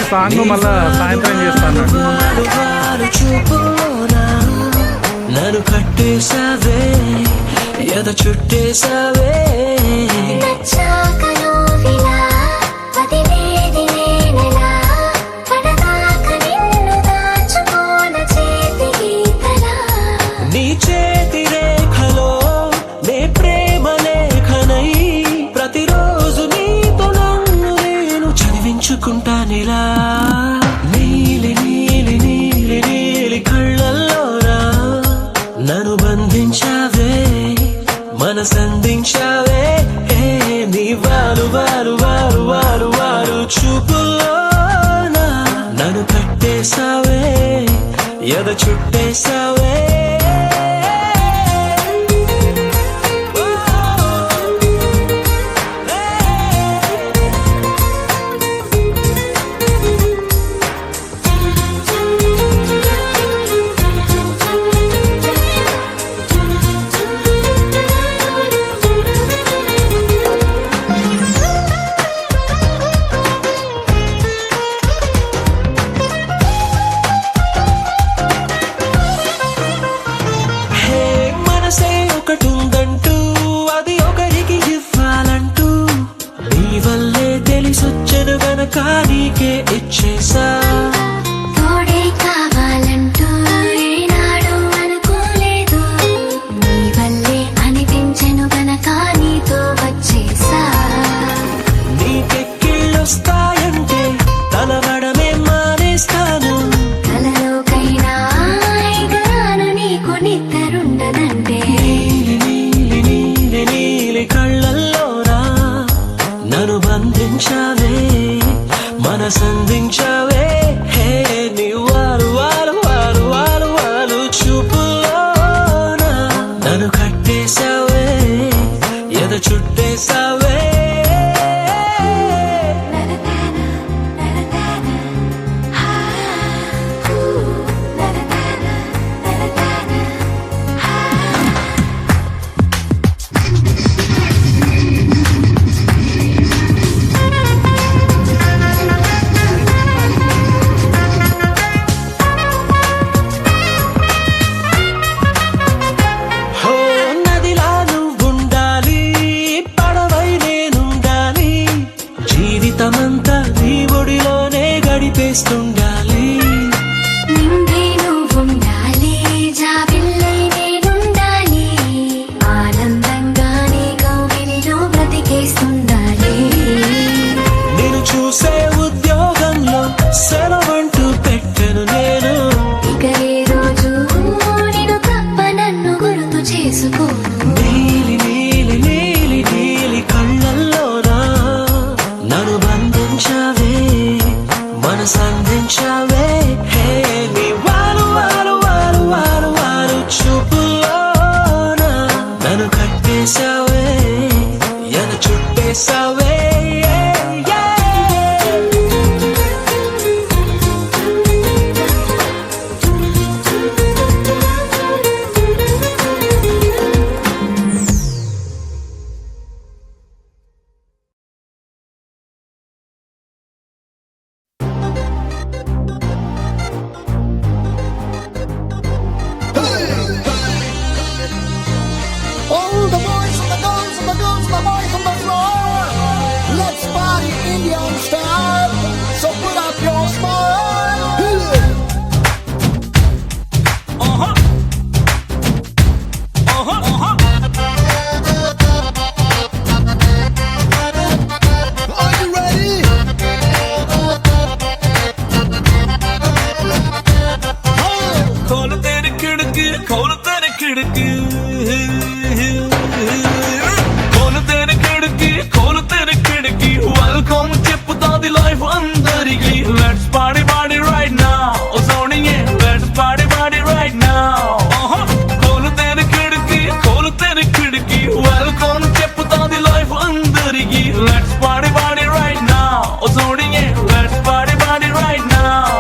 Song మళ్ళా సాయంత్రం చేస్తాను. నన్ను కట్టేసావే ఎద చుట్టేసావే నీ చేతి రేఖలో నే ప్రేమ లేఖనై ప్రతిరోజు నీతో నన్ను నేను చదివించుకుంటానిలా. నీలి నీలి నీలి నీలి కళ్ళల్లోరా నన్ను బంధించావే మనసందించావే నీ వారు వారు వారు వారు వారు చూపుల్లోనా నన్ను కట్టేసావే ఎద చుట్టేసావే. ఒకటుందంటూ అది ఒకరికి ఇవ్వాలంటూ నీ వల్లే తెలిసొచ్చను గనక నీకే ఇచ్చేసా. తోడే కావాలంటూ ఏనాడు అనుకోలేదు నీ వల్లే అనిపించెను గనక నీతో వచ్చేసా. నీకెక్కిళ్ళొస్తాయంటే తలవడమే మానేస్తాను కలలోకైనా ఎగరాను నీకు నిద్రుండదంటే. కళ్ళల్లోరా నన్ను బంధించావే మనసందించావే నీ వారు వారు వారు వారు వారు చూపుల్లోనా నన్ను కట్టేసావే ఎద చుట్టేసావే. జీవితమంతా నీ ఒడిలోనే గడిపేస్తుండాలి. నిండే నువ్వుండాలి జాబిల్లై నేనుండాలి ఆనందంగా నీ కౌగిలిలో బ్రతికేస్తుండాలి. నేను చూసే ఉద్యోగంలో సెలవంటూ పెట్టను నేను ఇక ఏ రోజు నేను తప్ప నన్ను గుర్తు చేసుకోను. నీలి నీలి నీలి నీలి కళ్ళల్లోనా నన్ను బంధించావే మనసందించావే నీ వారు వారు వారు వారు వారు చూపుల్లోనా నన్ను కట్టేసావే ఎద చుట్టేసావే. All the boys and the girls and the girls and the boys on the floor. Let's party Indian style. So put up your smile. Are you ready? खोल तेरी खिड़की खोल तेरी खिड़की खोल तेरी खिड़की खोल तेरी खिड़की वेलकम చెప్పుతాది లైఫ్ అందరికి. Let's party party right now सोनिए let's party party right now. खोल तेरी खिड़की खोल तेरी खिड़की वेलकम చెప్పుతాది లైఫ్ అందరికి. Let's party party right now सोनिए let's party party right now.